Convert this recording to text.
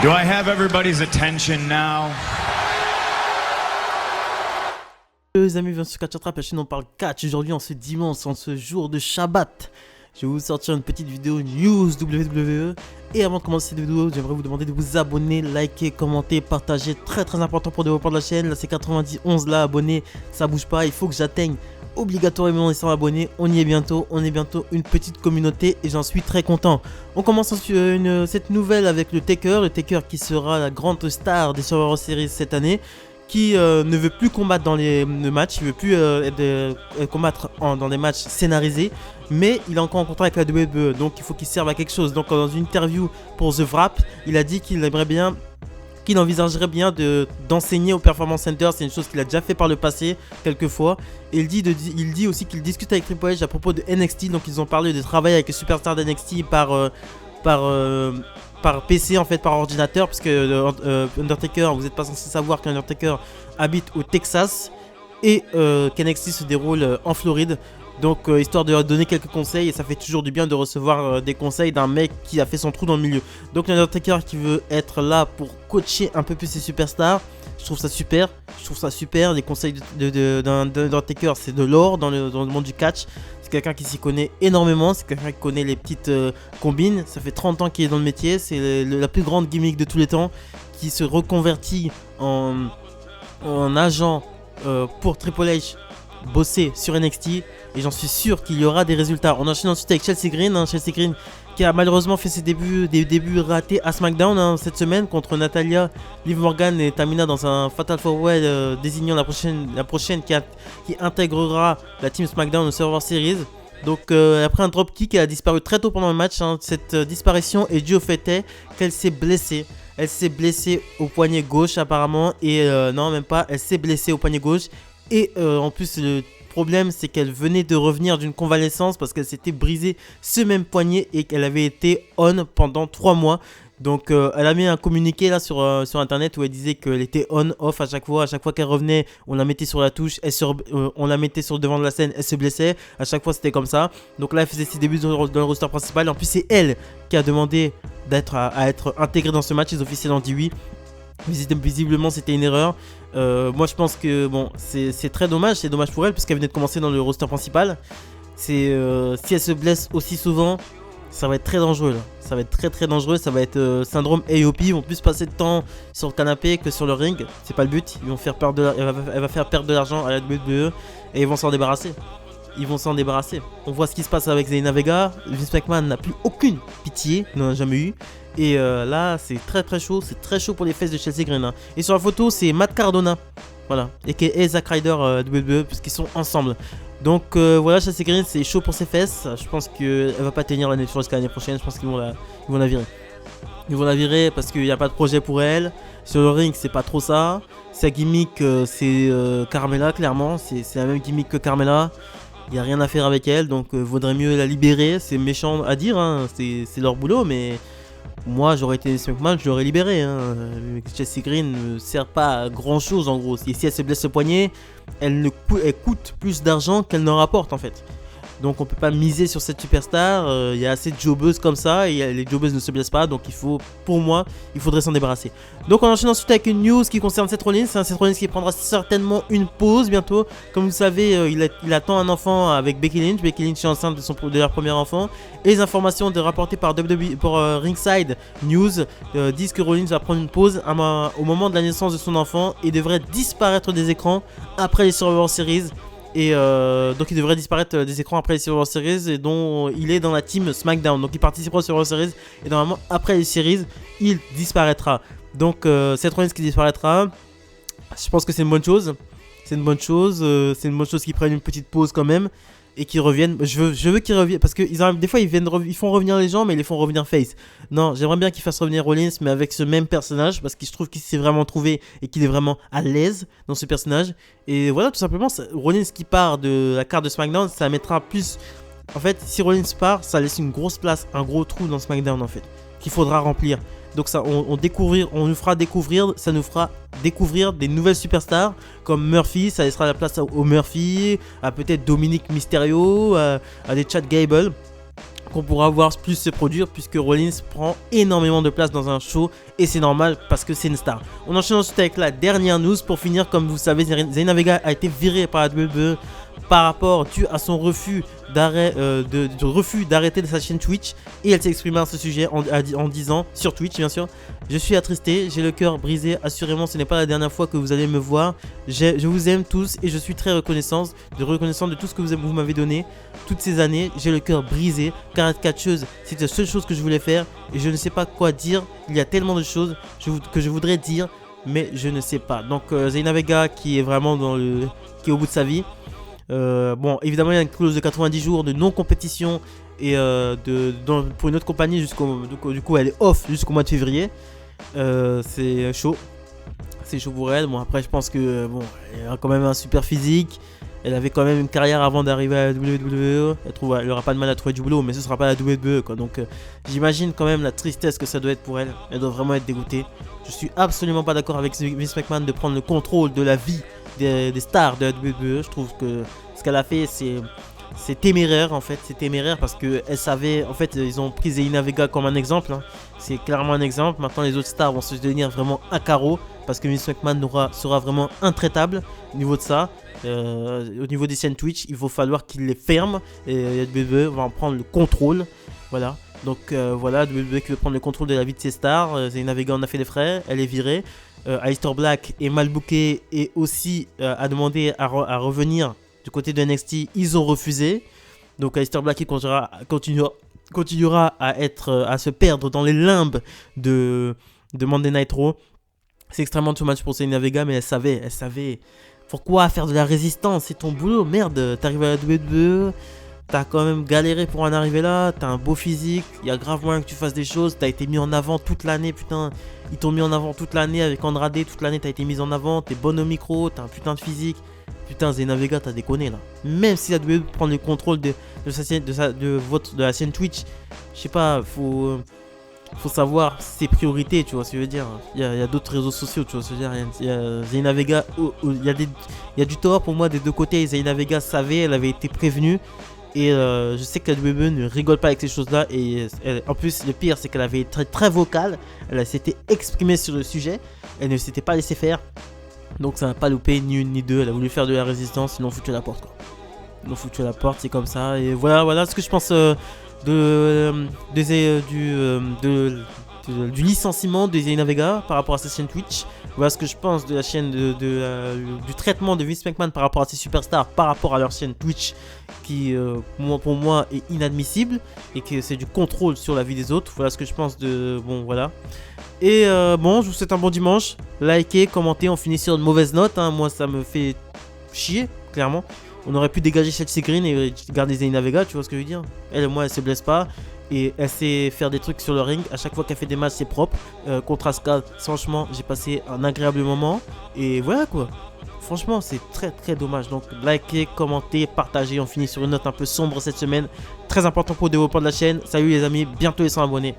Do I have everybody's attention now? Les amis, bienvenue sur Catch Attrape, la chaîne on parle catch. Aujourd'hui, en ce dimanche, en ce jour de Shabbat, je vais vous sortir une petite vidéo news WWE. Et avant de commencer cette vidéo, j'aimerais vous demander de vous abonner, liker, commenter, partager. Très important pour le développement de la chaîne. Là, c'est 91 là, abonnés, ça bouge pas. Il faut que j'atteigne obligatoirement les 100 abonnés. On y est bientôt. On est bientôt une petite communauté et j'en suis très content. On commence cette nouvelle avec le Taker qui sera la grande star des Survivor Series cette année, qui ne veut plus combattre dans les matchs, il veut plus combattre dans des matchs scénarisés, mais il est encore en contrat avec la WWE, donc il faut qu'il serve à quelque chose. Donc dans une interview pour The Wrap, il a dit qu'il aimerait bien, qu'il envisagerait bien d'enseigner au Performance Center. C'est une chose qu'il a déjà fait par le passé quelques fois. Et il dit aussi qu'il discute avec Triple H à propos de NXT. Donc ils ont parlé de travailler avec les superstars d'NXT par PC, en fait, par ordinateur, parce que Undertaker, vous n'êtes pas censé savoir qu'Undertaker habite au Texas et qu'NXT se déroule en Floride. Donc histoire de leur donner quelques conseils, et ça fait toujours du bien de recevoir des conseils d'un mec qui a fait son trou dans le milieu. Donc l'Undertaker qui veut être là pour coacher un peu plus ses superstars, je trouve ça super. Les conseils d'Undertaker, c'est de l'or dans le monde du catch. C'est quelqu'un qui s'y connaît énormément, c'est quelqu'un qui connaît les petites combines. Ça fait 30 ans qu'il est dans le métier, c'est la plus grande gimmick de tous les temps, qui se reconvertit en agent pour Triple H, bosser sur NXT, et j'en suis sûr qu'il y aura des résultats. On enchaîne ensuite avec Chelsea Green, Chelsea Green qui a malheureusement fait des débuts ratés à SmackDown cette semaine contre Natalya, Liv Morgan et Tamina dans un Fatal 4-Way désignant la prochaine qui intégrera la team SmackDown au Survivor Series. Donc après un dropkick, elle a disparu très tôt pendant le match. Cette disparition est due au fait qu'elle s'est blessée. Elle s'est blessée au poignet gauche apparemment, et non, même pas, elle s'est blessée au poignet gauche. Et en plus, le problème, c'est qu'elle venait de revenir d'une convalescence parce qu'elle s'était brisé ce même poignet et qu'elle avait été on pendant 3 mois. Donc elle a mis un communiqué là sur internet où elle disait qu'elle était on-off à chaque fois qu'elle revenait, on la mettait sur la touche, on la mettait sur le devant de la scène, elle se blessait, à chaque fois c'était comme ça. Donc là elle faisait ses débuts dans le roster principal, en plus c'est elle qui a demandé à être intégrée dans ce match, les officiels ont dit oui. Visiblement c'était une erreur. Moi je pense que bon, c'est très dommage, c'est dommage pour elle parce qu'elle venait de commencer dans le roster principal. Si elle se blesse aussi souvent, ça va être très dangereux là. Ça va être très dangereux, ça va être syndrome AOP. Ils vont plus passer de temps sur le canapé que sur le ring. C'est pas le but, ils vont faire elle va faire perdre de l'argent à la WWE et ils vont s'en débarrasser. On voit ce qui se passe avec Zelina Vega. Vince McMahon n'a plus aucune pitié, il n'en a jamais eu. Et là c'est très chaud, c'est très chaud pour les fesses de Chelsea Green hein. Et sur la photo c'est Matt Cardona, voilà, et Zack Ryder WWE, puisqu'ils sont ensemble. Donc voilà, Chelsea Green c'est chaud pour ses fesses. Je pense qu'elle va pas tenir jusqu'à l'année prochaine. Je pense qu'ils vont la virer. Ils vont la virer parce qu'il n'y a pas de projet pour elle. Sur le ring c'est pas trop ça. Sa gimmick c'est Carmella, clairement. C'est la même gimmick que Carmella. Il n'y a rien à faire avec elle, donc vaudrait mieux la libérer. C'est méchant à dire hein. C'est leur boulot, mais moi j'aurais été SmackDown, je l'aurais libéré hein. Chelsea Green ne sert pas à grand chose en gros. Et si elle se blesse le poignet, elle coûte plus d'argent qu'elle ne rapporte en fait. Donc on peut pas miser sur cette superstar. Il y a assez de jobbeuses comme ça et les jobbeuses ne se blessent pas. Donc pour moi, il faudrait s'en débarrasser. Donc on enchaîne ensuite avec une news qui concerne Seth Rollins. C'est un Seth Rollins qui prendra certainement une pause bientôt. Comme vous le savez, il attend un enfant avec Becky Lynch. Becky Lynch est enceinte de leur premier enfant. Et les informations rapportées par WWE, pour Ringside News disent que Rollins va prendre une pause au moment de la naissance de son enfant et devrait disparaître des écrans après les Survivor Series. Et donc il devrait disparaître des écrans après les Survivor Series, et dont il est dans la team SmackDown. Donc il participera aux Survivor Series et normalement après les series il disparaîtra. Donc Seth Rollins qui disparaîtra, je pense que c'est une bonne chose. C'est une bonne chose qu'ils prennent une petite pause quand même et qu'ils reviennent. Je veux qu'ils reviennent parce que des fois ils font revenir les gens, mais ils les font revenir face. Non, j'aimerais bien qu'ils fassent revenir Rollins, mais avec ce même personnage, parce que je trouve qu'il s'est vraiment trouvé et qu'il est vraiment à l'aise dans ce personnage. Et voilà, tout simplement, Rollins qui part de la carte de SmackDown, ça mettra plus. En fait, si Rollins part, ça laisse une grosse place, un gros trou dans SmackDown en fait, qu'il faudra remplir. Donc ça, on nous fera découvrir, ça nous fera découvrir des nouvelles superstars comme Murphy, ça laissera la place au Murphy, à peut-être Dominic Mysterio, à des Chad Gable. qu'on pourra voir plus se produire, puisque Rollins prend énormément de place dans un show, et c'est normal parce que c'est une star. On enchaîne ensuite avec la dernière news. Pour finir, comme vous savez, Zelina Vega a été virée par la WWE par rapport à son refus d'arrêter sa chaîne Twitch, et elle s'est exprimée à ce sujet en disant, sur Twitch bien sûr: je suis attristé, j'ai le cœur brisé, assurément ce n'est pas la dernière fois que vous allez me voir, je vous aime tous et je suis très reconnaissant de tout ce que vous m'avez donné toutes ces années. J'ai le cœur brisé car être catcheuse c'est la seule chose que je voulais faire et je ne sais pas quoi dire, il y a tellement de choses que je voudrais dire mais je ne sais pas. Donc Zelina Vega qui est vraiment qui est au bout de sa vie. Bon, évidemment, il y a une clause de 90 jours de non-compétition et pour une autre compagnie du coup, elle est off jusqu'au mois de février. C'est chaud. C'est chaud pour elle. Bon, après, je pense que elle a quand même un super physique. Elle avait quand même une carrière avant d'arriver à la WWE. Elle aura pas de mal à trouver du boulot, mais ce sera pas la WWE, quoi. Donc, j'imagine quand même la tristesse que ça doit être pour elle. Elle doit vraiment être dégoûtée. Je suis absolument pas d'accord avec Vince McMahon de prendre le contrôle de la vie des stars de la WWE. Je trouve que ce qu'elle a fait, c'est téméraire en fait. C'est téméraire parce qu'elle savait. En fait, ils ont pris Zelina Vega comme un exemple. C'est clairement un exemple. Maintenant, les autres stars vont se devenir vraiment un carreau parce que Vince McMahon sera vraiment intraitable au niveau de ça. Au niveau des chaînes Twitch, il va falloir qu'il les ferme et la WWE va en prendre le contrôle. Voilà. Donc voilà, WWE qui veut prendre le contrôle de la vie de ses stars. Zelina Vega en a fait les frais, elle est virée. Aleister Black est mal booké et aussi a demandé à revenir du côté de NXT. Ils ont refusé. Donc Aleister Black il continuera à se perdre dans les limbes de Monday Night Raw. C'est extrêmement too much pour Zelina Vega, mais elle savait. Pourquoi faire de la résistance? C'est ton boulot, merde. T'arrives à la WWE. T'as quand même galéré pour en arriver là, t'as un beau physique, il y a grave moyen que tu fasses des choses, t'as été mis en avant toute l'année, putain, ils t'ont mis en avant toute l'année avec Andrade, toute l'année t'as été mis en avant, t'es bonne au micro, t'as un putain de physique, putain Zelina Vega t'as déconné là. Même si la WWE prend le contrôle de la chaîne Twitch, je sais pas, faut savoir ses priorités, tu vois ce que je veux dire. Il y a d'autres réseaux sociaux, tu vois ce que je veux dire. Il y a Zelina Vega, il y a du tort pour moi des deux côtés. Zelina Vega savait, elle avait été prévenue. Et je sais que la WWE ne rigole pas avec ces choses-là. Et en plus, le pire, c'est qu'elle avait été très, très vocale. Elle s'était exprimée sur le sujet. Elle ne s'était pas laissée faire. Donc ça n'a pas loupé ni une ni deux. Elle a voulu faire de la résistance. Ils l'ont foutu à la porte, quoi. Ils l'ont foutu à la porte, c'est comme ça. Et voilà ce que je pense du licenciement de Zelina Vega par rapport à sa chaîne Twitch. Voilà ce que je pense de la chaîne du traitement de Vince McMahon par rapport à ses superstars par rapport à leur chaîne Twitch qui pour moi est inadmissible et que c'est du contrôle sur la vie des autres. Voilà ce que je pense voilà. Et je vous souhaite un bon dimanche. Likez, commentez, on finit sur une mauvaise note, hein. Moi ça me fait chier clairement. On aurait pu dégager Chelsea Green et garder Zelina Vega, tu vois ce que je veux dire. Elle se blesse pas et elle sait faire des trucs sur le ring. À chaque fois qu'elle fait des matchs, c'est propre. Contre Asuka, franchement, j'ai passé un agréable moment. Et voilà quoi. Franchement, c'est très très dommage. Donc, likez, commentez, partagez. On finit sur une note un peu sombre cette semaine. Très important pour le développement de la chaîne. Salut les amis, bientôt les 100 abonnés.